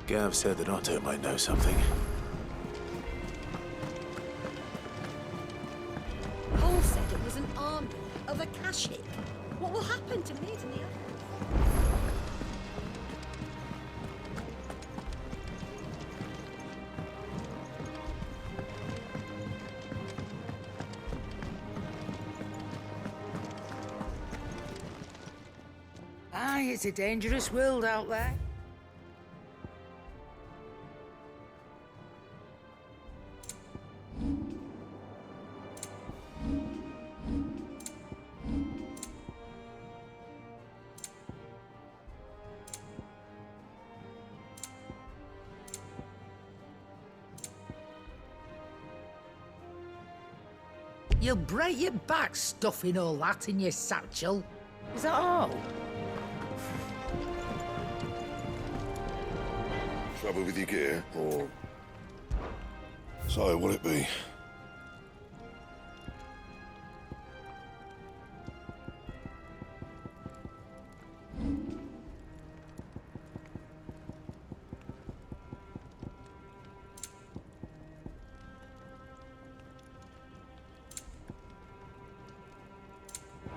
Gav said that Otto might know something. Cole said it was an army of Akashic. What will happen to me and the others? Aye, it's a dangerous world out there. You'll break your back stuffing all that in your satchel. Is that all? Trouble with your gear, or... So, what'll it be?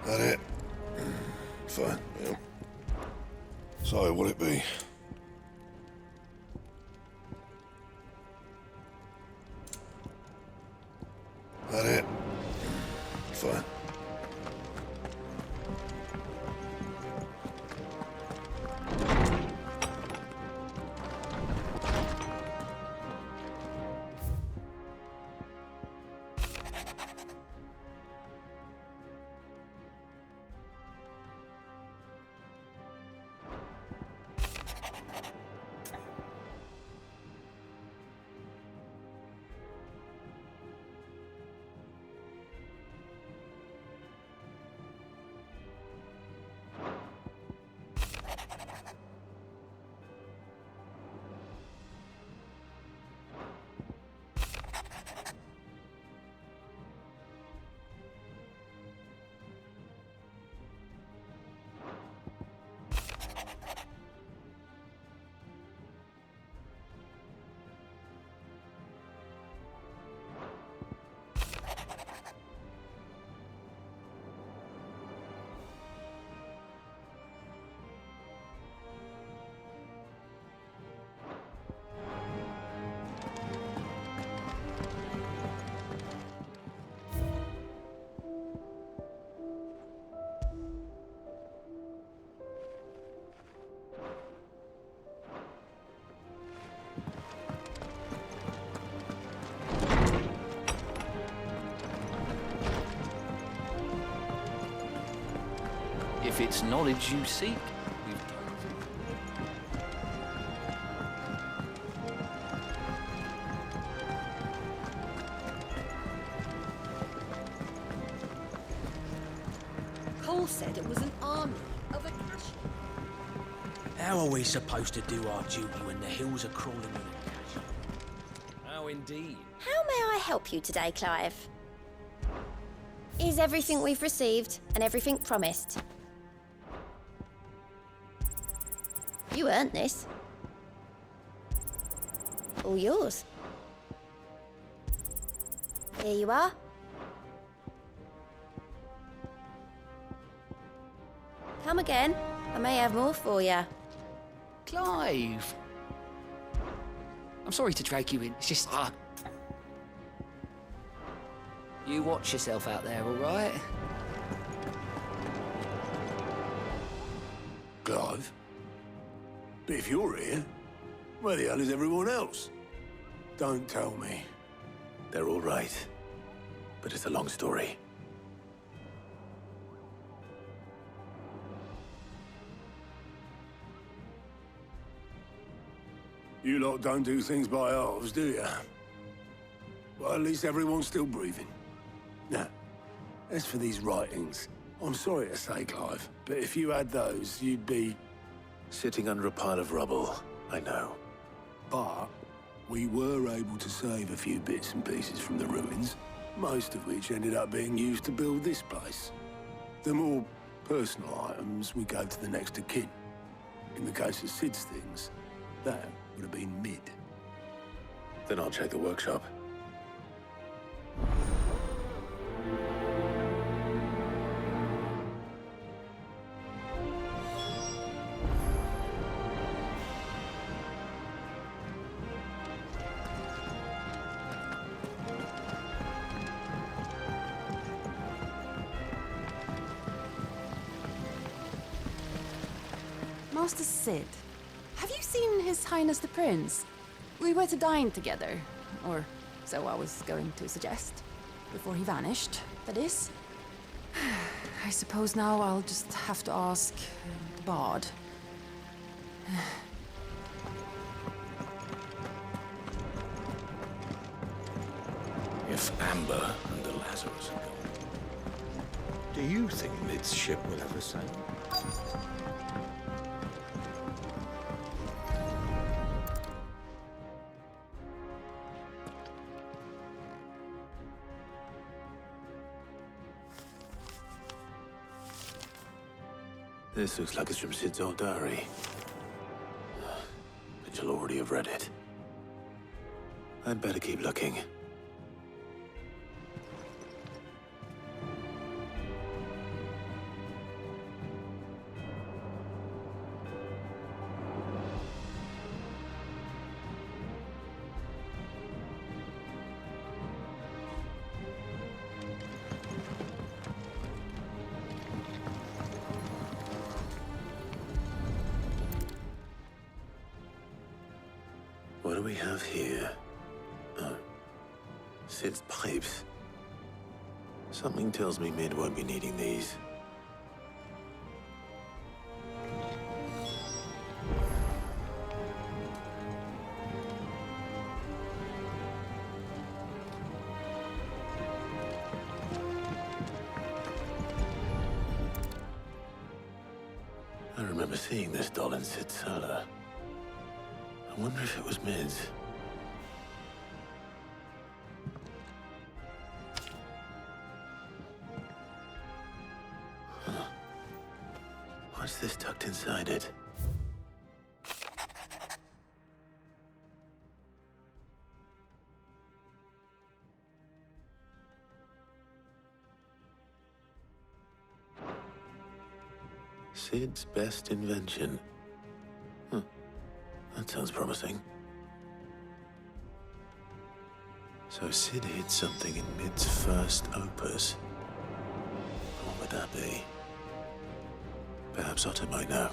That it? Fine, yeah. So, what'll it be? That it? Fine. If it's knowledge you seek, we've Cole said it was an army of Akashic. How are we supposed to do our duty when the hills are crawling with Akash? How indeed. How may I help you today, Clive? Is everything we've received and everything promised? You earned this. All yours. Here you are. Come again. I may have more for you. Clive! I'm sorry to drag you in. It's just... You watch yourself out there, all right? Clive? But if you're here, where the hell is everyone else? Don't tell me. They're all right. But it's a long story. You lot don't do things by halves, do you? Well, at least everyone's still breathing. Now, as for these writings, I'm sorry to say, Clive, but if you had those, you'd be... sitting under a pile of rubble, I know. But we were able to save a few bits and pieces from the ruins, most of which ended up being used to build this place. The more personal items we gave to the next of kin. In the case of Sid's things, that would have been mid. Then I'll check the workshop. Master Sid, have you seen His Highness the Prince? We were to dine together, or so I was going to suggest. Before he vanished, that is. I suppose now I'll just have to ask the Bard. If Amber and the Lazarus are gone, do you think Mid's ship will ever sail? This looks like it's from Sid's old diary. But you'll already have read it. I'd better keep looking. What do we have here? Oh. Sid's pipes. Something tells me Mid won't be needing these. I remember seeing this doll in Sid's cellar. I wonder if it was Mid's. Huh. What's this tucked inside it? Sid's best invention. Huh. That sounds promising. So Sid hid something in Mid's first opus. What would that be? Perhaps Otto might know.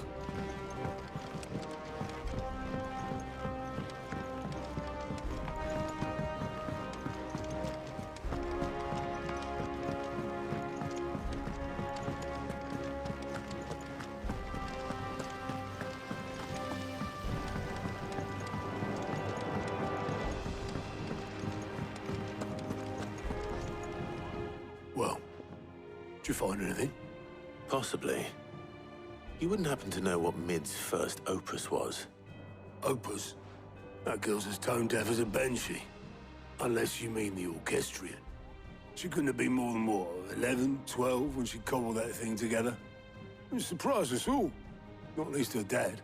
Well, did you find anything? Possibly. You wouldn't happen to know what Mid's first opus was? Opus? That girl's as tone deaf as a banshee. Unless you mean the orchestrion. She couldn't have been more than, what, 11, 12 when she cobbled that thing together? It surprised us all. Not least her dad.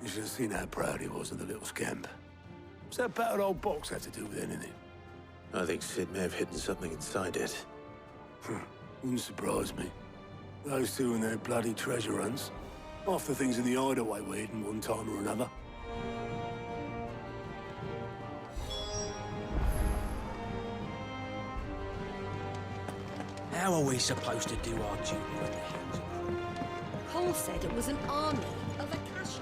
You should have seen how proud he was of the little scamp. What's that battered old box have to do with anything? I think Sid may have hidden something inside it. Wouldn't surprise me. Those two and their bloody treasure hunts. Half the things in the hideaway were hidden one time or another. How are we supposed to do our duty when the hills are cruel? Cole said it was an army of Akashi.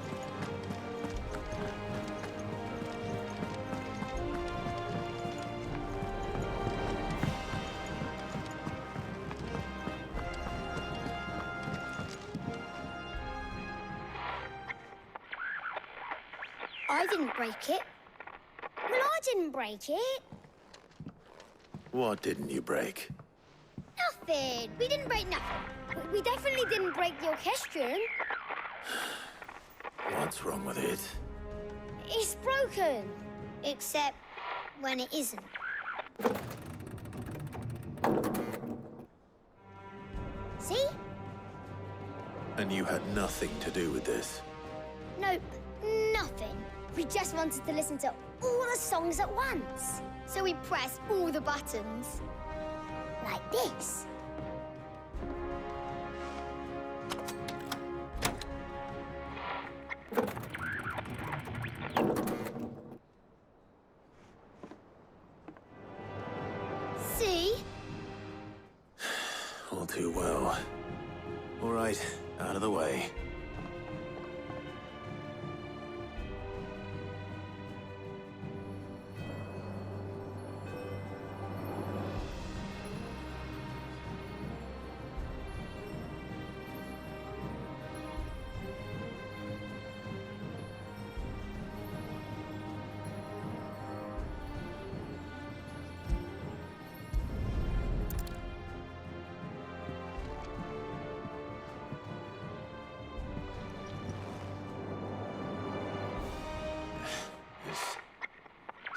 I didn't break it. Well, I didn't break it. What didn't you break? Nothing. We didn't break nothing. We definitely didn't break the orchestrion. What's wrong with it? It's broken. Except when it isn't. See? And you had nothing to do with this? Nope. Nothing. We just wanted to listen to all the songs at once. So we pressed all the buttons. Like this. See? All too well. All right, out of the way.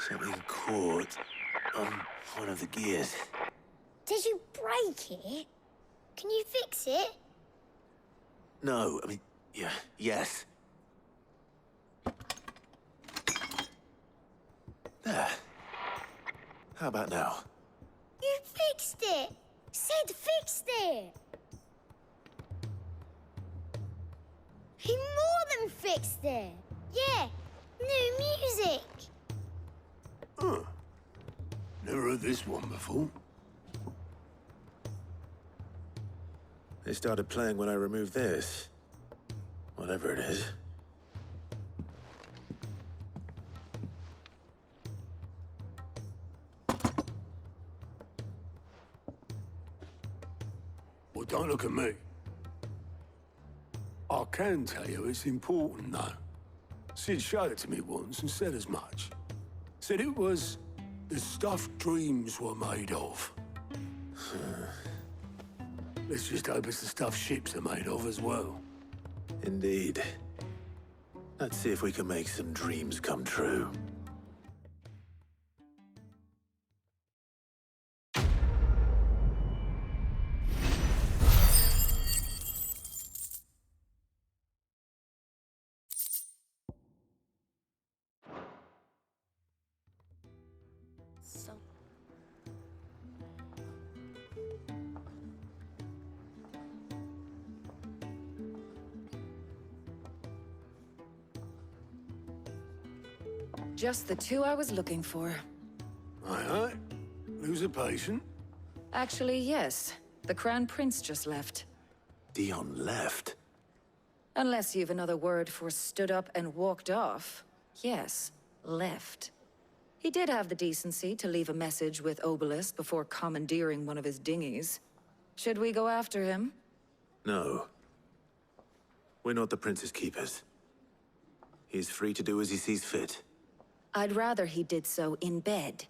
Something caught on one of the gears. Did you break it? Can you fix it? No, I mean, yes. There. How about now? You fixed it! Sid fixed it! He more than fixed it! Yeah, new music! Huh. Never heard this one before. They started playing when I removed this. Whatever it is. Well, don't look at me. I can tell you it's important, though. Sid showed it to me once and said as much. Said it was the stuff dreams were made of. Let's just hope it's the stuff ships are made of as well. Indeed. Let's see if we can make some dreams come true. Just the two I was looking for. Aye. Lose a patient? Actually, yes. The Crown Prince just left. Dion left? Unless you've another word for stood up and walked off. Yes, left. He did have the decency to leave a message with Obelisk before commandeering one of his dinghies. Should we go after him? No. We're not the Prince's keepers. He's free to do as he sees fit. I'd rather he did so in bed.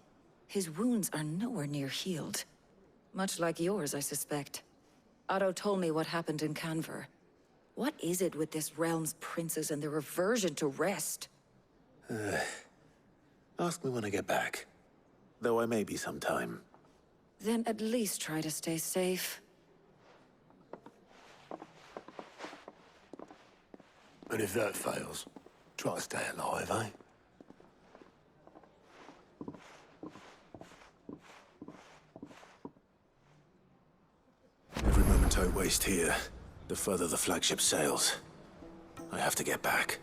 His wounds are nowhere near healed. Much like yours, I suspect. Otto told me what happened in Canver. What is it with this realm's princes and their aversion to rest? Ask me when I get back. Though I may be sometime. Then at least try to stay safe. And if that fails, try to stay alive, eh? Every moment I waste here, the further the flagship sails. I have to get back.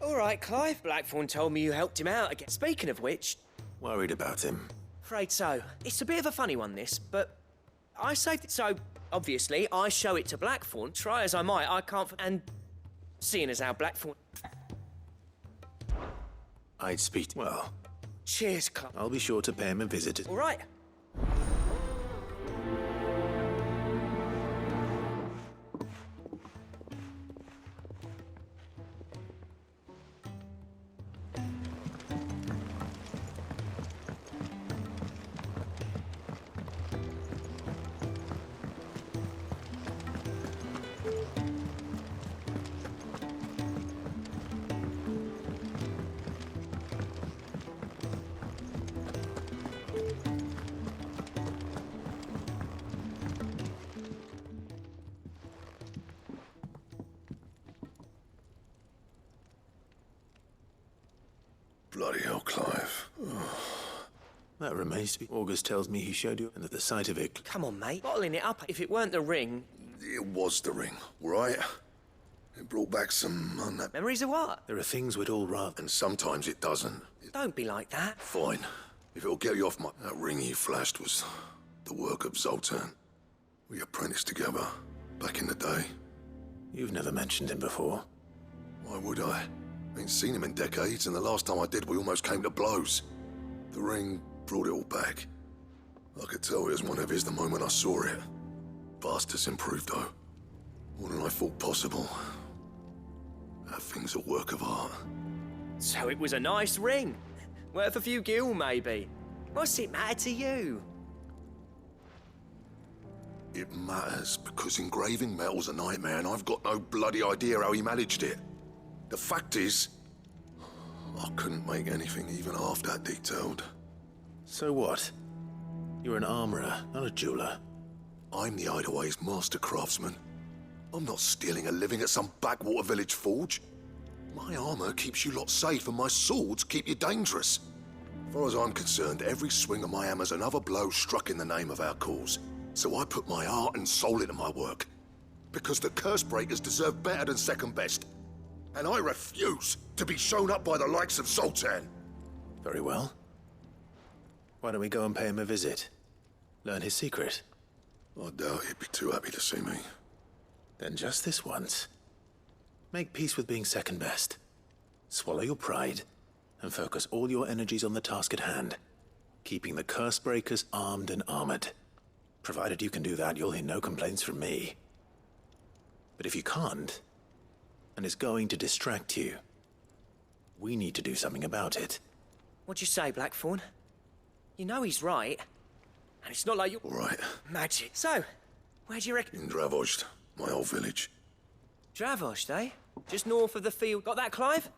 All right, Clive. Blackthorn told me you helped him out again. Speaking of which... Worried about him. Afraid so. It's a bit of a funny one, this, but... I saved it, so... Obviously, I show it to Blackthorn. Try as I might, I can't... And... Seeing as how Blackthorn... I'd speak... Well... Cheers, Clive. I'll be sure to pay him a visit. All right. Bloody hell, Clive. That remains to be. August tells me he showed you, and at the sight of it. Come on, mate. Bottling it up. If it weren't the ring... It was the ring, all right? It brought back some... Memories of what? There are things we'd all rather. And sometimes it doesn't. Don't be like that. Fine. If it'll get you off my... That ring he flashed was the work of Zoltan. We apprenticed together, back in the day. You've never mentioned him before. Why would I? Ain't seen him in decades, and the last time I did, we almost came to blows. The ring brought it all back. I could tell it was one of his the moment I saw it. Vast has improved, though. More than I thought possible. That thing's a work of art. So it was a nice ring. Worth a few gil, maybe. What's it matter to you? It matters because engraving metal's a nightmare, and I've got no bloody idea how he managed it. The fact is, I couldn't make anything even half that detailed. So what? You're an armorer, not a jeweler. I'm the Hideaway's master craftsman. I'm not stealing a living at some backwater village forge. My armor keeps you lot safe, and my swords keep you dangerous. As far as I'm concerned, every swing of my hammer's another blow struck in the name of our cause. So I put my heart and soul into my work. Because the curse breakers deserve better than second best. And I refuse to be shown up by the likes of Zoltan. Very well. Why don't we go and pay him a visit? Learn his secret. I doubt he'd be too happy to see me. Then just this once. Make peace with being second best. Swallow your pride, and focus all your energies on the task at hand. Keeping the curse breakers armed and armored. Provided you can do that, you'll hear no complaints from me. But if you can't, and it's going to distract you, we need to do something about it. What'd you say, Blackthorn? You know he's right. And it's not like you... All right. Magic. So, where do you reckon... In Dravost, my old village. Dravost, eh? Just north of the field. Got that, Clive?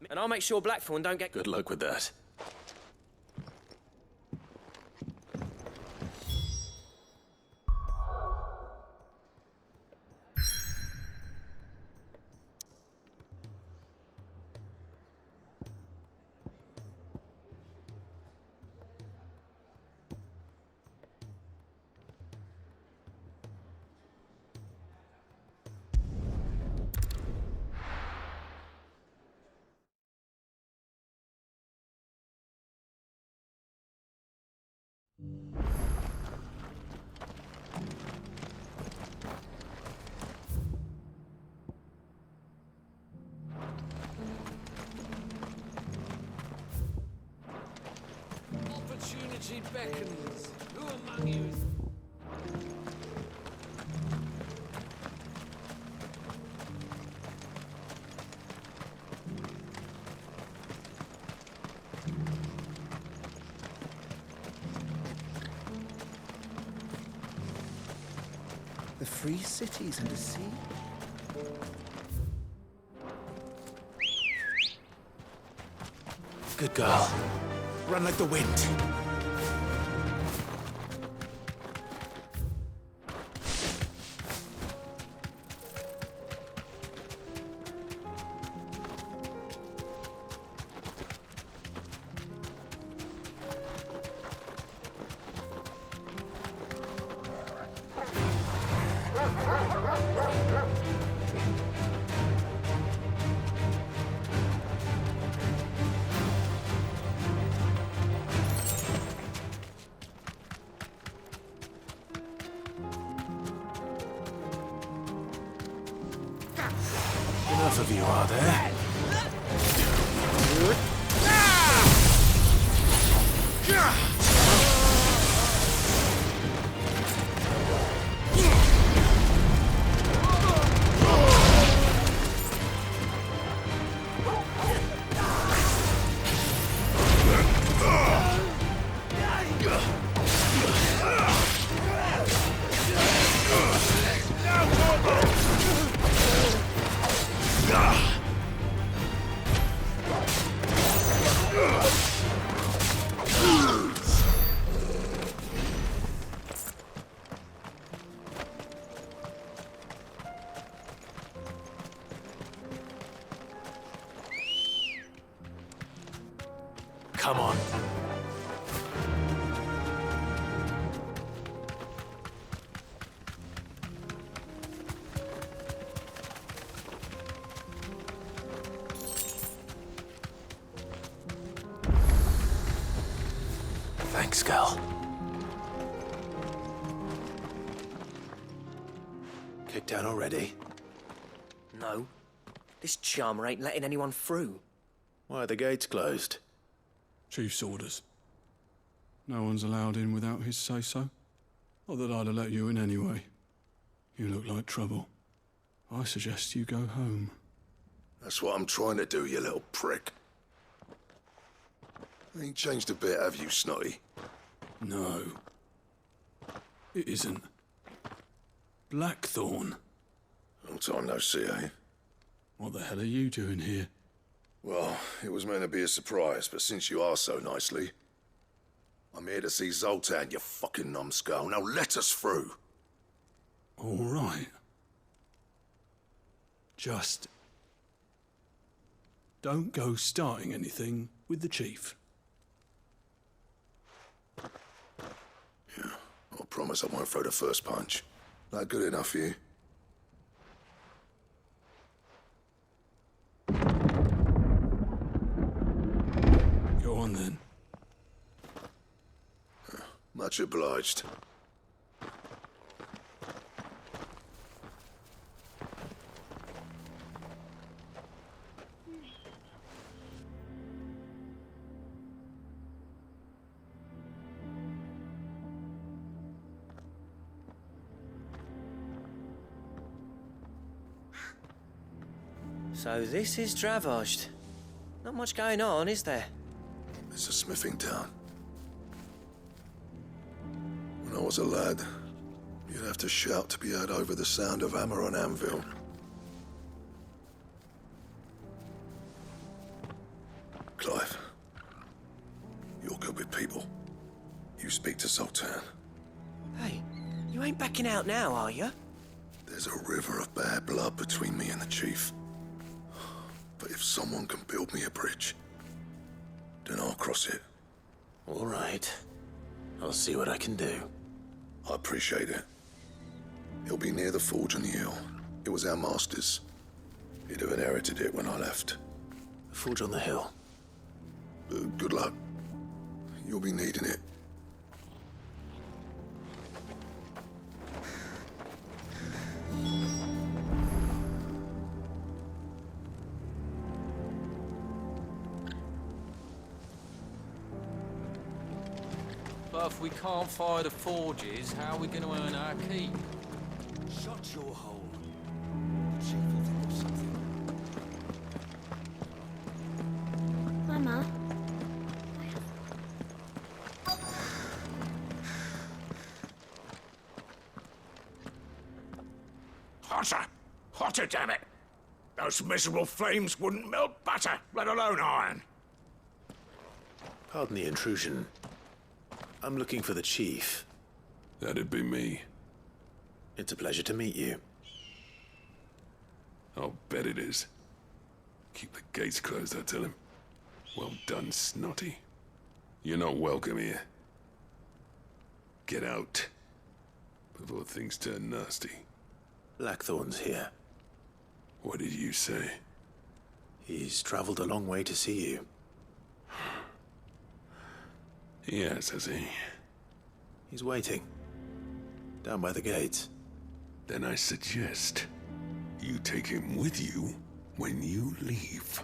And I'll make sure Blackthorn don't get... Good luck with that. Opportunity beckons. Who among you is... The free cities and the sea. Good girl. Run like the wind. Enough of you, are there? Come on. Thanks, girl. Kicked down already? No. This charmer ain't letting anyone through. Why are the gates closed? Chief's orders. No one's allowed in without his say-so. Not that I'd have let you in anyway. You look like trouble. I suggest you go home. That's what I'm trying to do, you little prick. Ain't changed a bit, have you, Snotty? No. It isn't. Blackthorn. Long time no see, eh? What the hell are you doing here? Well, it was meant to be a surprise, but since you asked so nicely, I'm here to see Zoltan, you fucking numbskull. Now let us through. All right. Just don't go starting anything with the chief. Yeah, I promise I won't throw the first punch. That good enough for you? Go on then. Much obliged. So this is Dravaged. Not much going on, is there? It's a smithing town. When I was a lad, you'd have to shout to be heard over the sound of hammer on anvil. Clive, you're good with people. You speak to Zoltan. Hey, you ain't backing out now, are you? There's a river of bad blood between me and the chief. But if someone can build me a bridge, then I'll cross it. All right. I'll see what I can do. I appreciate it. It'll be near the forge on the hill. It was our master's. He'd have inherited it when I left. The forge on the hill? Good luck. You'll be needing it. But if we can't fire the forges, how are we going to earn our keep? Shut your hole. The chief will think of something. Mama. Hotter! Hotter, damn it! Those miserable flames wouldn't melt butter, let alone iron. Pardon the intrusion. I'm looking for the chief. That'd be me. It's a pleasure to meet you. I'll bet it is. Keep the gates closed, I tell him. Well done, Snotty. You're not welcome here. Get out. Before things turn nasty. Blackthorn's here. What did you say? He's traveled a long way to see you. Yes, has he? He's waiting. Down by the gates. Then I suggest you take him with you when you leave.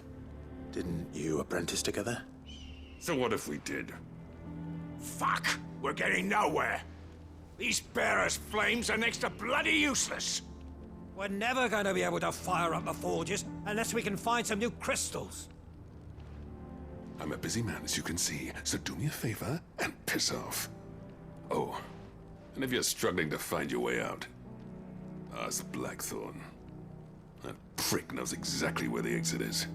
Didn't you apprentice together? So what if we did? Fuck! We're getting nowhere. These bearers' flames are next to bloody useless. We're never going to be able to fire up the forges unless we can find some new crystals. I'm a busy man, as you can see, so do me a favor and piss off. Oh, and if you're struggling to find your way out, ask Blackthorn. That prick knows exactly where the exit is.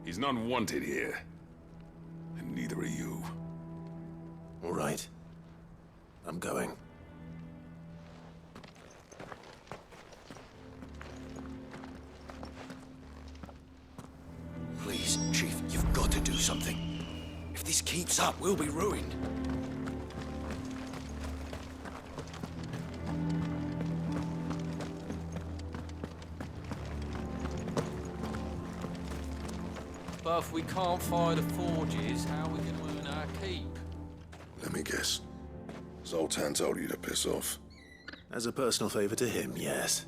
He's not wanted here. And neither are you. All right. I'm going. Please, Chief, you've got to do something. If this keeps up, we'll be ruined. But if we can't fire the forges, how are we going to earn our keep? Let me guess. Zoltan told you to piss off. As a personal favor to him, yes.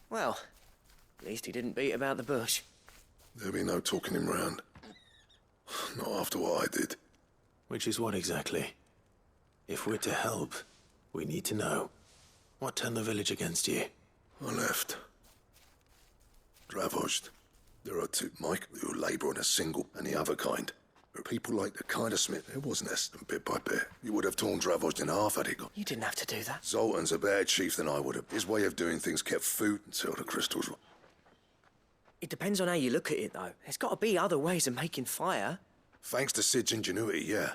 Well, at least he didn't beat about the bush. There'll be no talking him round. Not after what I did. Which is what exactly? If we're to help, we need to know. What turned the village against you? I left. Dravozd. There are two, Mike, who labour on a single, and the other kind. There are people like the kind of Smith who wasn't less than bit by bit. You would have torn Dravozd in half had he gone. You didn't have to do that. Zoltan's a better chief than I would have. His way of doing things kept food until the crystals were... It depends on how you look at it, though. There's got to be other ways of making fire. Thanks to Sid's ingenuity, yeah.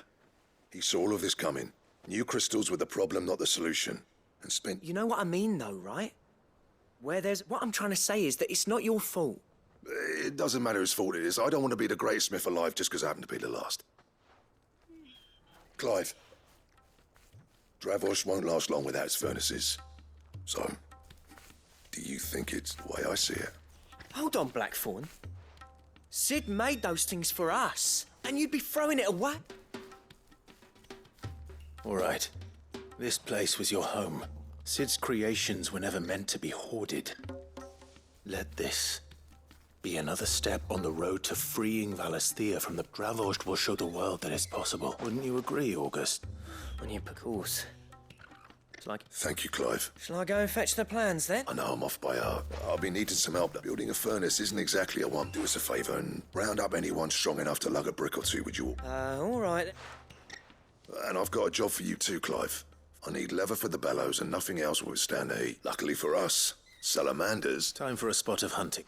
He saw all of this coming. Knew crystals were the problem, not the solution. And spent... You know what I mean, though, right? What I'm trying to say is that it's not your fault. It doesn't matter whose fault it is. I don't want to be the greatest smith alive just because I happen to be the last. Clive. Dravozd won't last long without its furnaces. So, do you think it's the way I see it? Hold on, Blackthorn. Sid made those things for us, and you'd be throwing it away. All right. This place was your home. Sid's creations were never meant to be hoarded. Let this be another step on the road to freeing Valisthea from the Dravozd will show the world that it's possible. Wouldn't you agree, August? On your course. It's like... Thank you, Clive. Shall I go and fetch the plans, then? I know I'm off by heart. I'll be needing some help. Building a furnace isn't exactly a one. Do us a favour and round up anyone strong enough to lug a brick or two, would you? All right. And I've got a job for you too, Clive. I need leather for the bellows and nothing else will withstand the heat. Luckily for us, salamanders... Time for a spot of hunting.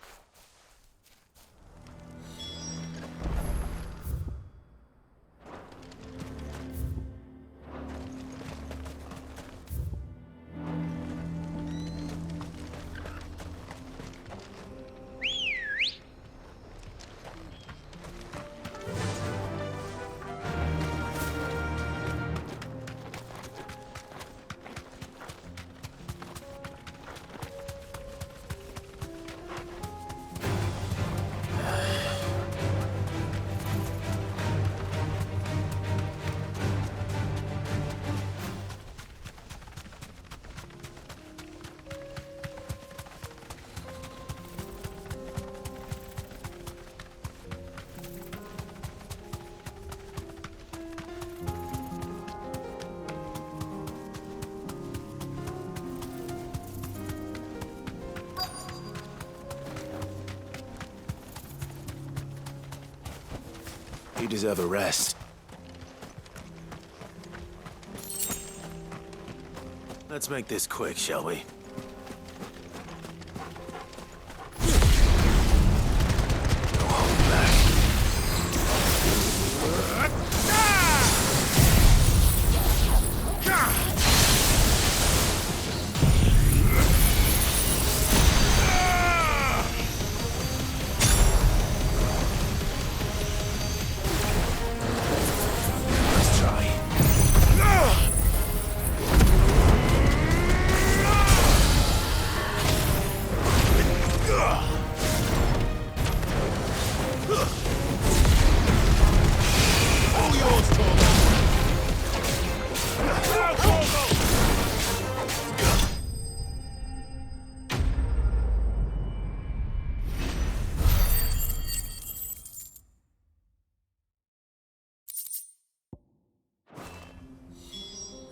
You deserve a rest. Let's make this quick, shall we?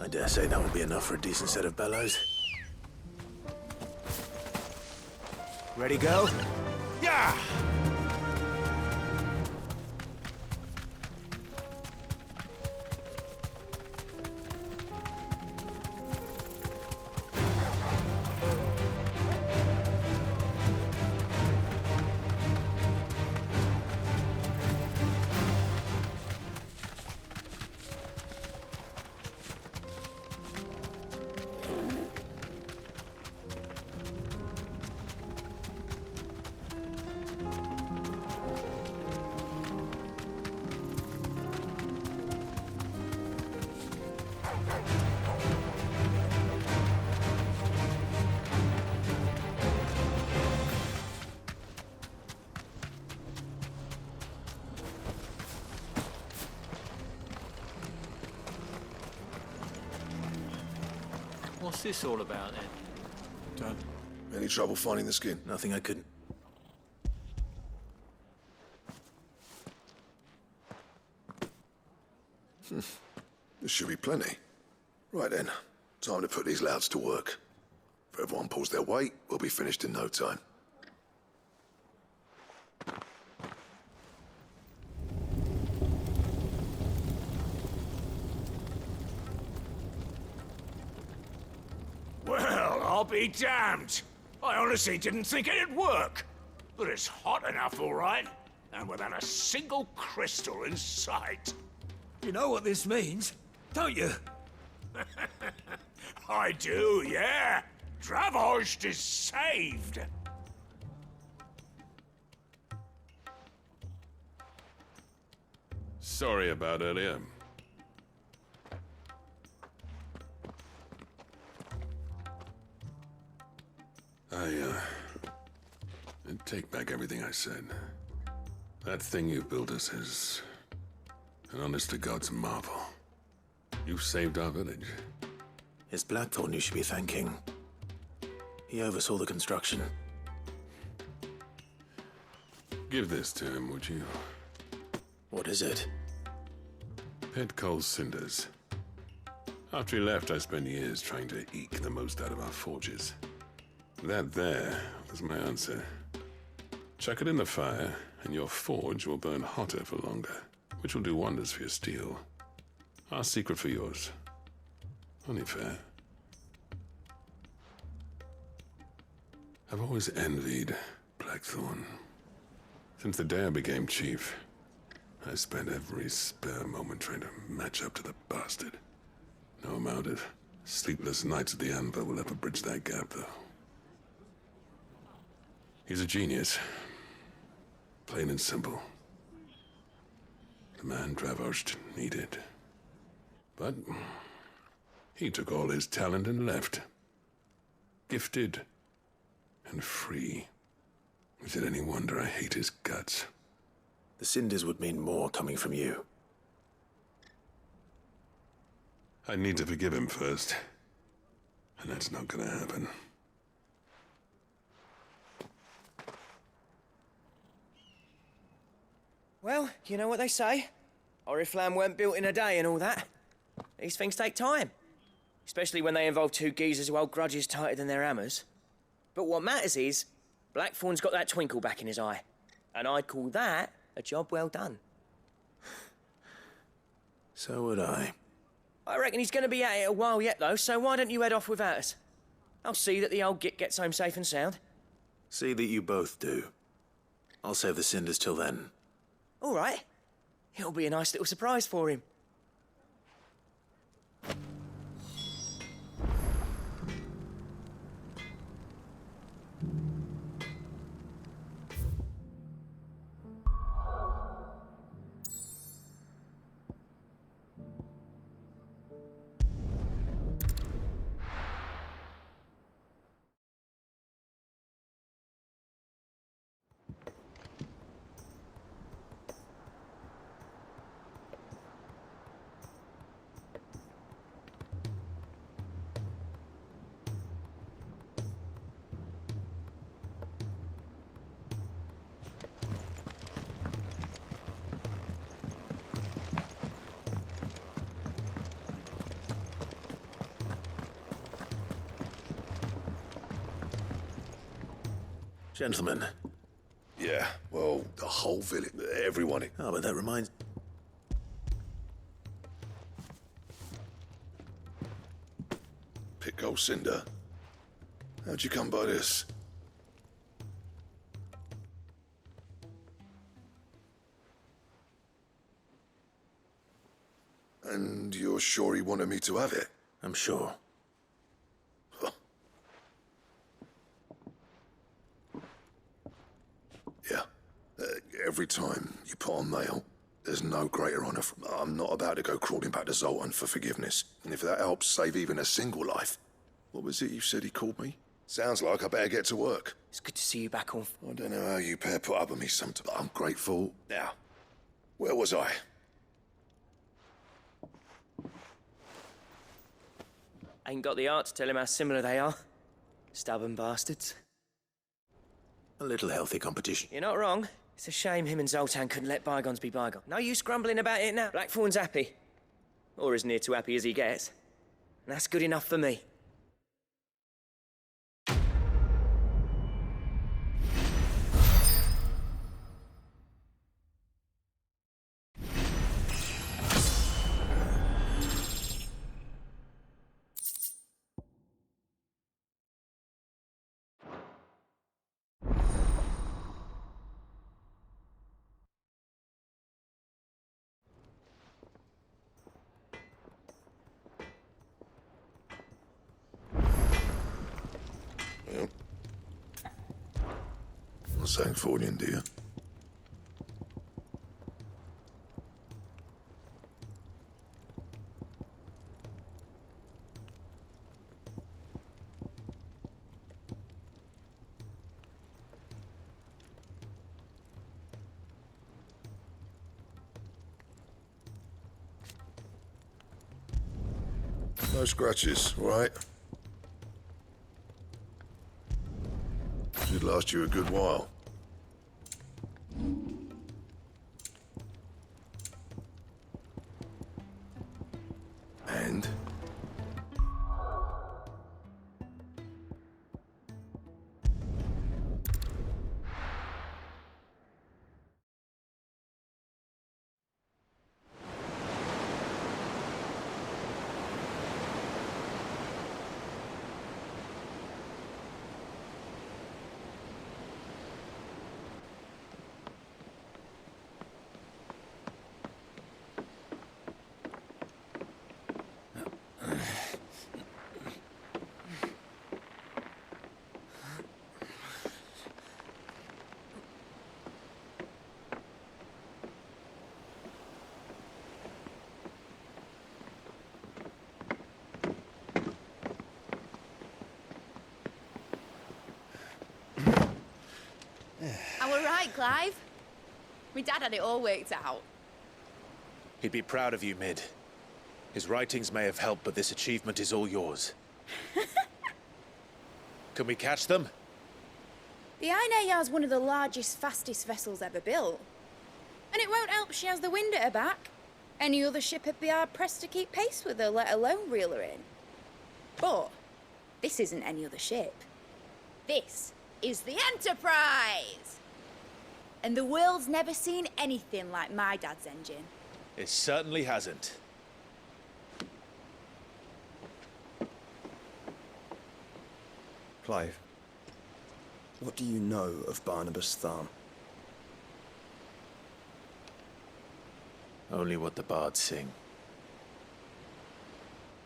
I dare say that will be enough for a decent set of bellows. Ready, go? Yeah! What's this all about then? Any trouble finding the skin? Nothing I couldn't. There should be plenty. Right then, time to put these louds to work. If everyone pulls their weight, we'll be finished in no time. Well, I'll be damned. I honestly didn't think it'd work. But it's hot enough, all right. And without a single crystal in sight. You know what this means, don't you? I do, yeah. Dravost is saved. Sorry about earlier. I take back everything I said. That thing you built us is an honest-to-God's marvel. You saved our village. It's Blackthorn you should be thanking. He oversaw the construction. Give this to him, would you? What is it? Pet Cole's cinders. After he left, I spent years trying to eke the most out of our forges. That there was my answer. Chuck it in the fire, and your forge will burn hotter for longer, which will do wonders for your steel. Our secret for yours. Only fair. I've always envied Blackthorn. Since the day I became chief, I spent every spare moment trying to match up to the bastard. No amount of sleepless nights at the anvil will ever bridge that gap, though. He's a genius. Plain and simple. The man Dravost needed. But he took all his talent and left. Gifted and free. Is it any wonder I hate his guts? The cinders would mean more coming from you. I need to forgive him first. And that's not gonna happen. Well, you know what they say. Oriflamme weren't built in a day and all that. These things take time. Especially when they involve two geezers who hold grudges tighter than their hammers. But what matters is, Blackthorn's got that twinkle back in his eye. And I'd call that a job well done. So would I. I reckon he's gonna be at it a while yet, though, so why don't you head off without us? I'll see that the old git gets home safe and sound. See that you both do. I'll save the cinders till then. All right. It'll be a nice little surprise for him. Gentlemen. Yeah, well, the whole village, everyone. Oh, but that reminds... Pick old Cinder. How'd you come by this? And you're sure he wanted me to have it? I'm sure. Yeah. Every time you put on mail, there's no greater honor. I'm not about to go crawling back to Zoltan for forgiveness. And if that helps save even a single life. What was it you said he called me? Sounds like I better get to work. It's good to see you back on. I don't know how you pair put up with me sometimes, but I'm grateful. Now, where was I? Ain't got the heart to tell him how similar they are. Stubborn bastards. A little healthy competition. You're not wrong. It's a shame him and Zoltan couldn't let bygones be bygones. No use grumbling about it now. Blackthorn's happy. Or as near to happy as he gets. And that's good enough for me. Sancfordian, dear. No scratches, right? Should last you a good while. And? I were right, Clive. My dad had it all worked out. He'd be proud of you, Mid. His writings may have helped, but this achievement is all yours. Can we catch them? The Ainayar's one of the largest, fastest vessels ever built. And it won't help she has the wind at her back. Any other ship would be hard-pressed to keep pace with her, let alone reel her in. But this isn't any other ship. This is the Enterprise! And the world's never seen anything like my dad's engine. It certainly hasn't. Clive, what do you know of Barnabas Thumb? Only what the bards sing.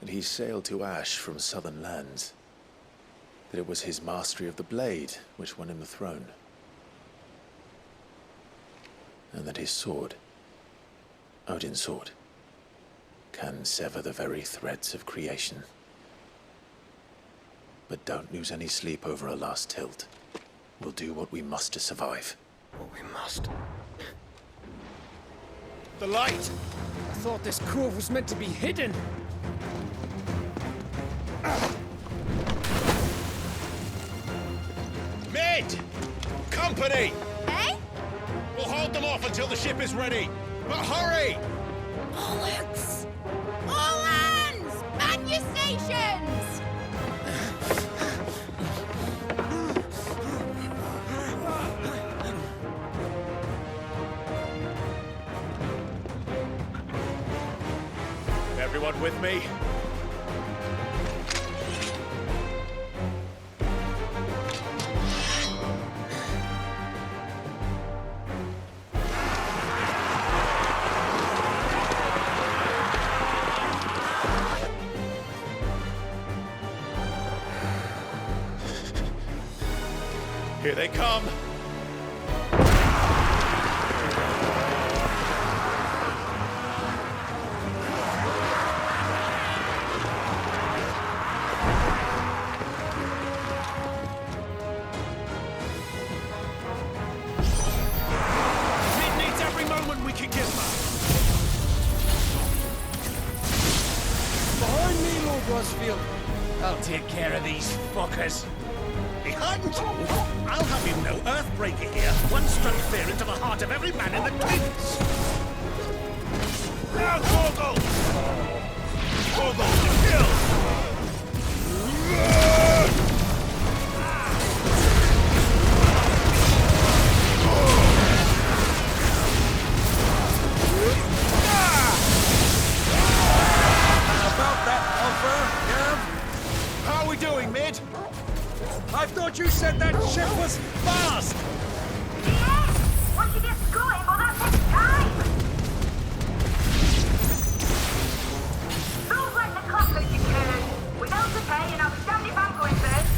That he sailed to Ash from southern lands. That it was his mastery of the blade which won him the throne. And that his sword, Odin's sword, can sever the very threads of creation. But don't lose any sleep over a last tilt. We'll do what we must to survive. What we must. The light! I thought this cove was meant to be hidden. Mid! Company! Eh? We'll hold them off until the ship is ready. But hurry! Bollocks! All hands! Man your stations! Everyone with me? Here they come! Behind me, Lord Rosfield. I'll take care of these fuckers. Behind you? I'll have you know, Earthbreaker here once struck fear into the heart of every man in the Kings. Now, Gorgle! Gorgle to kill! About that offer, Gav? How are we doing, mid? I thought you said that ship was fast! Yes! Once you get going, well, that takes time! Don't let the clock as you can. Without the pay, and I'll be damned if I'm going first.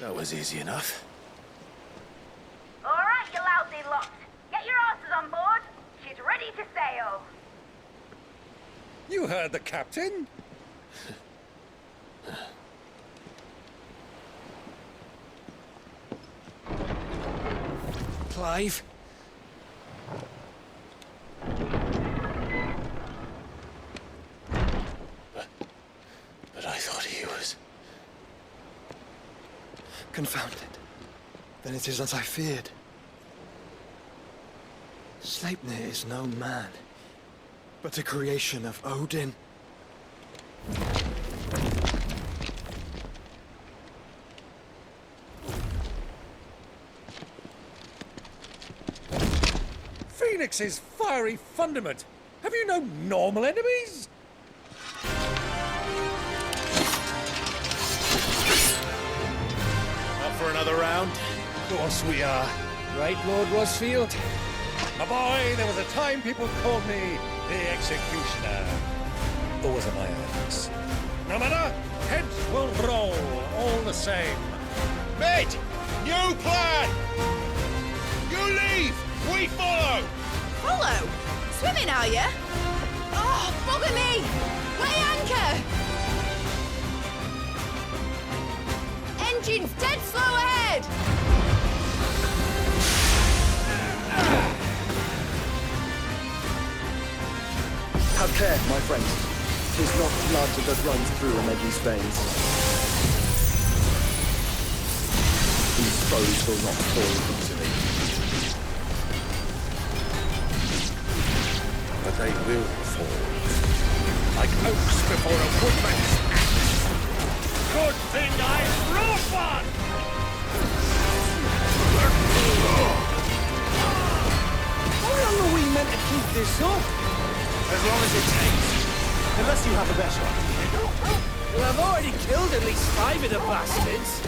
That was easy enough. All right, you lousy lot. Get your asses on board. She's ready to sail. You heard the captain. Clive? But I thought he was... Confounded. Then it is as I feared. Sleipnir is no man, but a creation of Odin. Phoenix's fiery fundament. Have you no normal enemies? Up for another round? Of course we are. Right, Lord Rosfield? My boy, there was a time people called me the Executioner. Always at my hands. No matter, heads will roll all the same. Mate! New plan! You leave! We follow! Follow? Swimming, are you? Oh, bugger me! Weigh anchor! Engine's dead slow ahead! Have care, my friends. 'Tis not blood that runs through Omegi's veins. These foes will not fall easily. But they will fall. Like oaks before a woodman's axe. Good thing I brought one! How long are we meant to keep this up? As long as it takes. Unless you have a better idea. Well, I've already killed at least 5 of the bastards.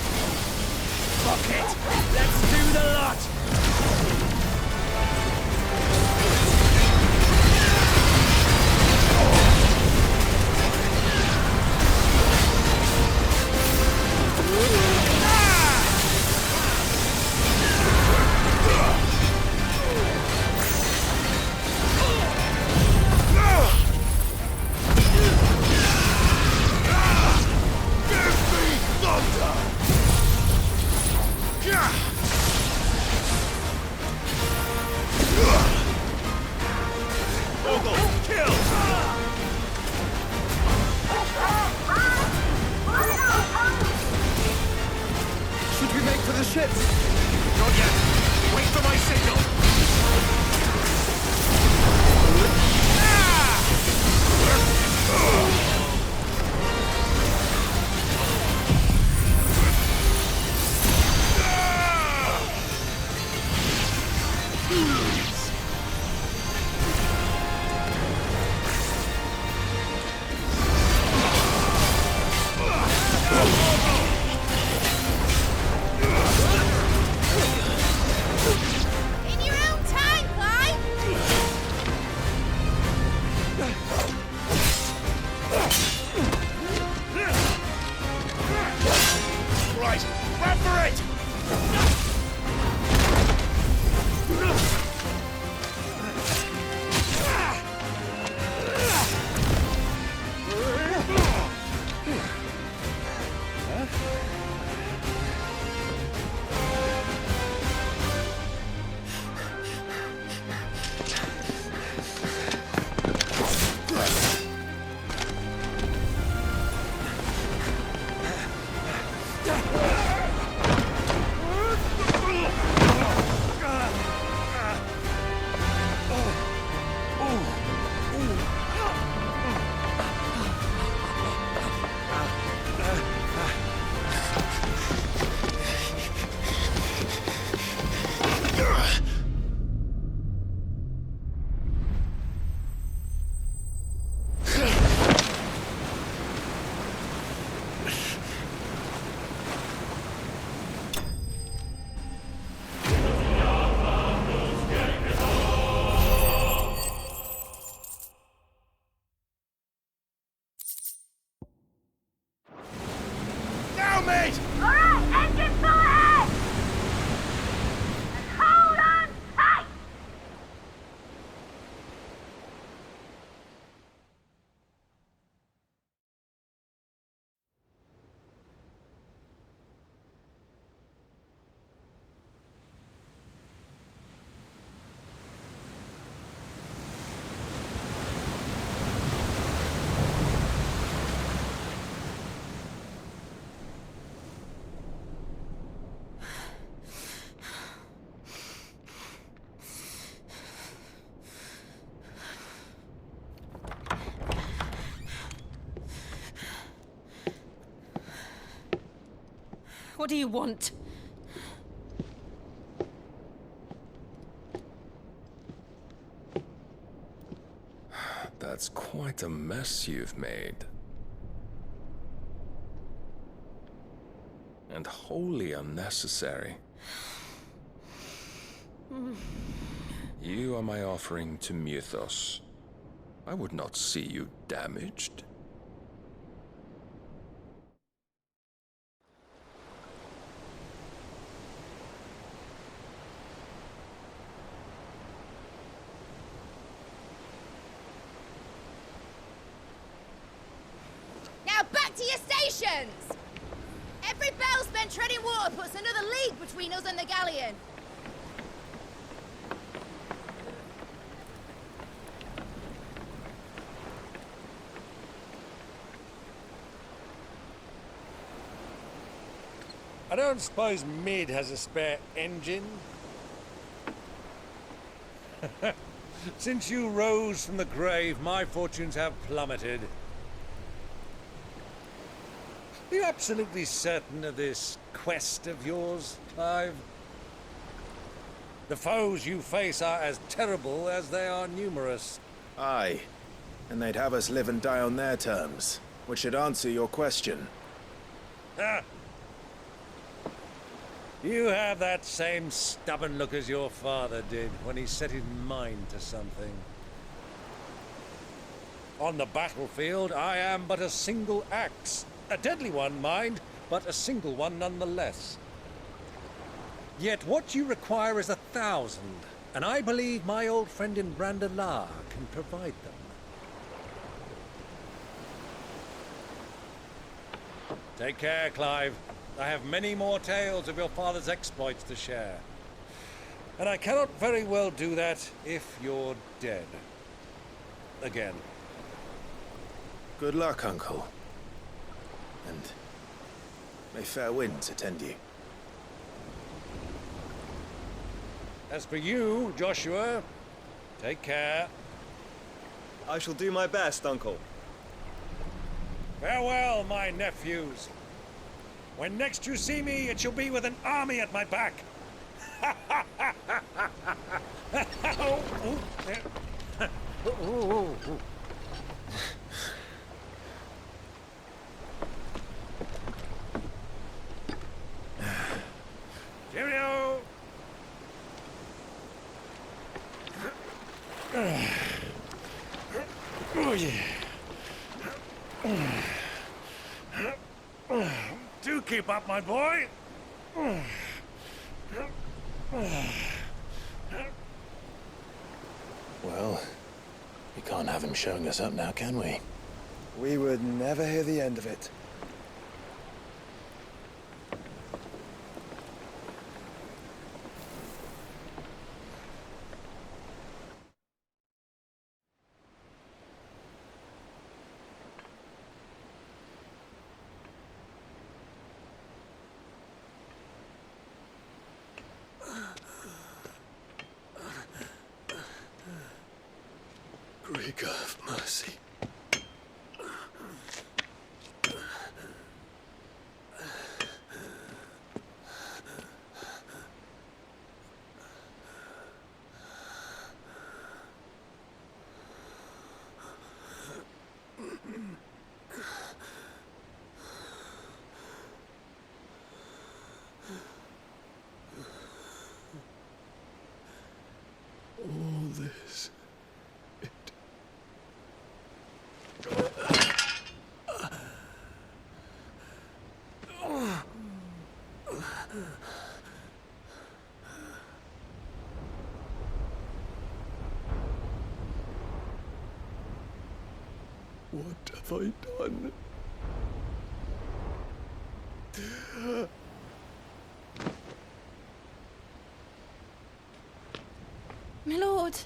Fuck it! Let's do the lot! the ships! Not yet. Wait for my signal. In your own time, Clive! Right, grab for it! Now, mate! Alright, engine full ahead! And hold on tight! What do you want? That's quite a mess you've made. And wholly unnecessary. You are my offering to Mythos. I would not see you damaged. Now back to your stations! Every bell spent treading water puts another league between us and the galleon. I don't suppose Mid has a spare engine? Since you rose from the grave, my fortunes have plummeted. Are you absolutely certain of this quest of yours, Clive? The foes you face are as terrible as they are numerous. Aye. And they'd have us live and die on their terms, which should answer your question. Ah! You have that same stubborn look as your father did when he set his mind to something. On the battlefield, I am but a single axe. A deadly one, mind, but a single one nonetheless. Yet what you require is 1,000, and I believe my old friend in Brandalar can provide them. Take care, Clive. I have many more tales of your father's exploits to share. And I cannot very well do that if you're dead. Again. Good luck, Uncle. And may fair winds attend you. As for you, Joshua, take care. I shall do my best, Uncle. Farewell, my nephews. When next you see me, it shall be with an army at my back. Cheerio! Oh, yeah. Do keep up, my boy. Well, we can't have him showing us up now, can we? We would never hear the end of it. Greek of mercy. All this. What have I done? My lord.